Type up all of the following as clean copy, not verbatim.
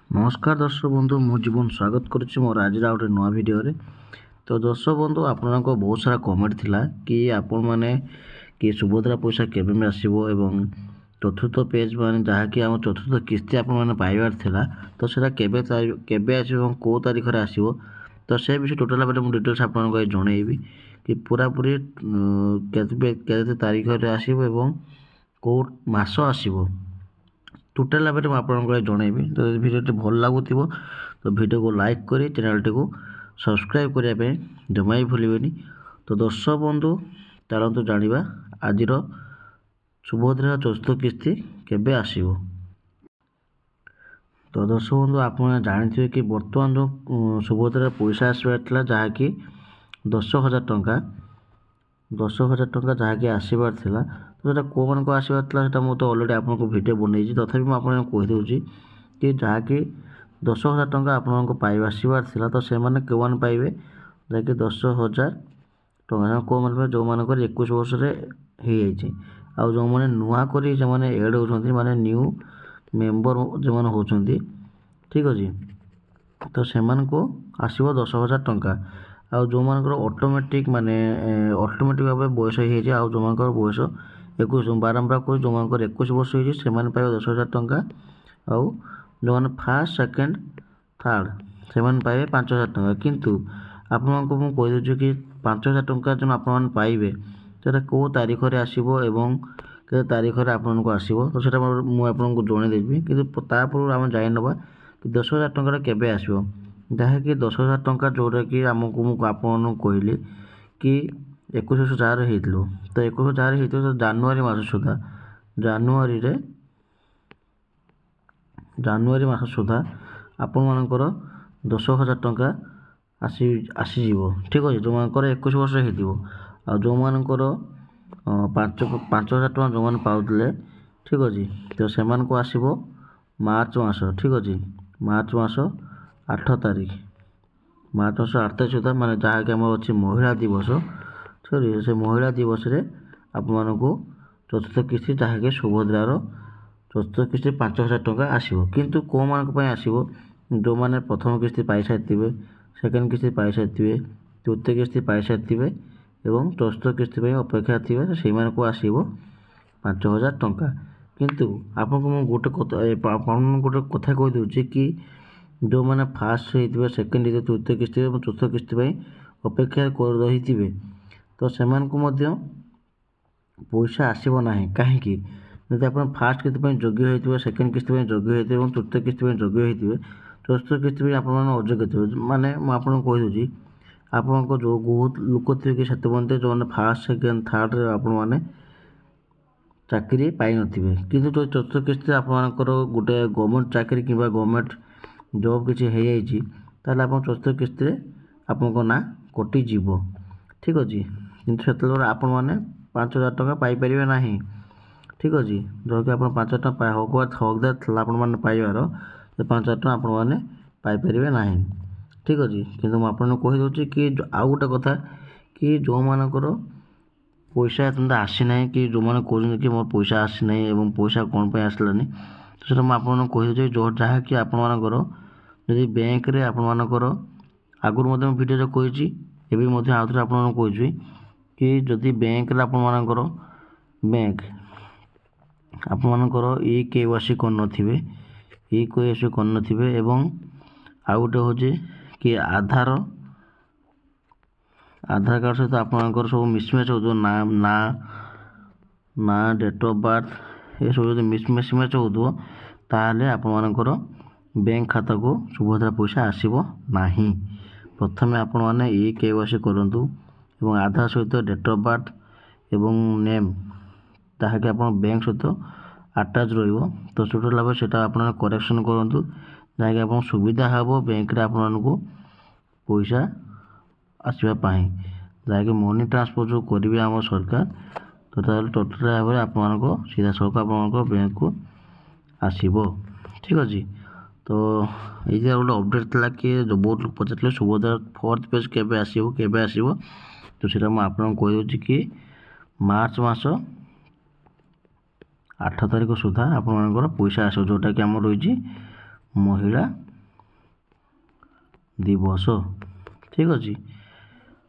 नमस्कार दर्शक बंधु मु जीवन स्वागत करुच्ची मोर आज गोटे नुआ भिडियो तो दर्शक बंधु आपण बहुत सारा कमेंट थिला कि आपण मैंने कि सुभद्रा पैसा केबे आसीबो एवं चतुर्थ पेज माने जहाँकि आम चतुर्थ किस्ती आपण मैंने पाइबार थिला तो सेटा केबे आसीबो को तारीख रे आसीबो तो से विषय टोटल भाव मु डिटेल्स आपको जनइबी कि पूरा पूरी केते तारीख रे आसीबो एवं को मास आसीबो टोटाल भाव में आपको जनइबी। तो भिडियो भल लगुव तो भिडियो को लाइक करी चैनल टी को सब्सक्राइब करने जमा ही भूलें। तो दर्शक बंधु चलतु जाना आज सुभद्रा चतुर्थ किस्ती केबे आसीबो। तो दर्शक बंधु आप जानते कि बर्तमान जो सुभद्रा पैसा आसबार जहाँकि 10,000 टंका 10,000 टंका जहाँकि आसबार थिला तो सेटा को मान को आसबार थिला मुझे तो अलरेडी आपको वीडियो बनई तथापि मुझे आपको कहीदे कि जहाँकि 10,000 टंका आपको पाइबा आसबार थिला तो से मैंने कौ मैंने पाइबे जहाँकि 10,000 टंका कौ मैंने जो मान 21 वर्ष हो आउ जो मैंने नुआ कर एड होती माने न्यू मेंबर जो मैंने होती ठीक अच्छे तो से आसो 10,000 टंका आउ जो मानकर ऑटोमेटिक माने ऑटोमेटिक भाव बयस हो जो मानकर बयस 21 बारंबार को जो मानकर 21 वर्ष हो पाइबे 10,000 टंका आउ जो मैंने फास्ट सेकेंड थर्ड से पाइबे 5,000 टंका किंतु आपको मुझे कहीदे कि 5,000 टंका जो आप पाइबे तो कौ तारीख रे आसीबो एवं के तारीख रे आपको आसीबो तो सेटा मुझे जनईदेवी कि पूर्व आम जाना कि 10,000 टंका केबे आसीबो जहाँकि 10,000 टंका जोटा कि आमको आपको कहली कि 21,000 होता तो 21,000 होता तो जानुरी मस सुधा जानुरी मस सुधा आपण मानकर 10,000 टंका आसीज ठीक अच्छे जो मानकर 21 वर्ष हो जो मानकर 5,000 टंका जो मैंने पाते ठीक अच्छे तो से आसो मार्च मास ठीक अच्छे मार्च मास 8 तारीख मार्च मास 8 तारीख सुधा माने जहाँकि आम अच्छी महिला दिवस ठीक से महिला दिवस रे आप चतुर्थ किस्ती जहाँकि सुभद्रार चतुर्थ किस्ती 5,000 टंका आसो किंतु कौ मान आसो जो मैंने प्रथम किस्ती पाई सारी सेकेंड किस्ती पाई सारी तृतीय किस्ती पाई सारी एवं चतुर्थ किस्ती अपेक्षा थे से आसो 5,000 टंका किंतु आपको गोटे गोटे कथा कहीदे कि जो मैंने फास्ट होते सेकेंड तृतीय किस्ती और चतुर्थ किस्ती अपेक्षा कर रही थे तो से पैसा आसब ना कहीं जब आप फास्ट किस्ती योग्य होते सेकेंड किस्ती योग्य होते और तृतीय किस्ती योग्य होते चतुर्थ किस्ती आप अयोग्य थे माने मुझे कहीदे आपको जो बहुत लोक थे कि जो मैंने फास्ट सेकेंड थर्ड आपने चाकरी पाई नथिबे किंतु जो चतुर्थ किस्ती आपनकर गोटे गवर्नमेंट चाकरी कि गवर्नमेंट जॉब किसी हो जाइए ताल आप चतुर्थ किस्ती आपको ना कटिज ठीक अच्छे किंतु से आपण मैंने 5,000 टंका पाइपर ना ठीक अच्छे जो कि आप 5,000 टंका हकदार था आपने पाइबार 5,000 टंका आपण मैंने पाइपर ना ठीक अच्छे किंतु मुझे कहीदे कि आउ गोटे कथा कि जो मानकर पैसा तुम आसीना कि जो मैंने कहते कि मोर पैसा आसीना और पैसा कौन पर आसलानी तो सर मुझे कहीदे जो जहाँकि आपर जदि बैंक रे आपर आगुरी भिडियो कही एवं आउ थे आपको कही कि जदि बैंक रे आपर बैंक आपर KYC कर KYC कर एवं आउ गोटे हूँ कि आधार कार्ड सहित आपंकर सब मिसमैच हो ना डेट ऑफ बर्थ ये सब जो मिसमैच हो ताले आपंकर बैंक खाता को सुभद्रा पैसा आसब ना प्रथम आपण मैंने KYC करूँ एवं आधार सहित डेट ऑफ बर्थ एवं नेम जहाँकि आप बैंक सहित आटाच तो टोटल भाव से करेक्शन करूँ जहाँकि आप सुविधा हे बैंक रे आपको पैसा आसवाई जहाँकि मनी ट्रांसफर जो करेंगे आम सरकार तो टोटल भाव में आपको सीधा सड़क आप बैंक को आसब ठीक अच्छे तो ये गोटे अपडेट था कि जो बहुत लोग पचारे सुभद्रा फोर्थ पेज केबे आसो तो सीटा मुझे आपको कहीदे कि मार्च मास 8 तारीख सुधा आप पैसा आस जोटा कि आम रही ମହିଳା ଦିବସ। ଠିକ୍ ଅଛି,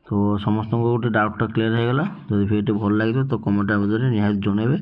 ତ ସମସ୍ତଙ୍କୁ ଗୋଟେ ଡାଉଟ୍ଟା କ୍ଲିୟର୍ ହେଇଗଲା। ଯଦି ଭିଡ଼ିଓଟି ଭଲ ଲାଗିଥିବ ତ କମେଣ୍ଟ ମଧ୍ୟରେ ନିହାତି ଜଣାଇବେ।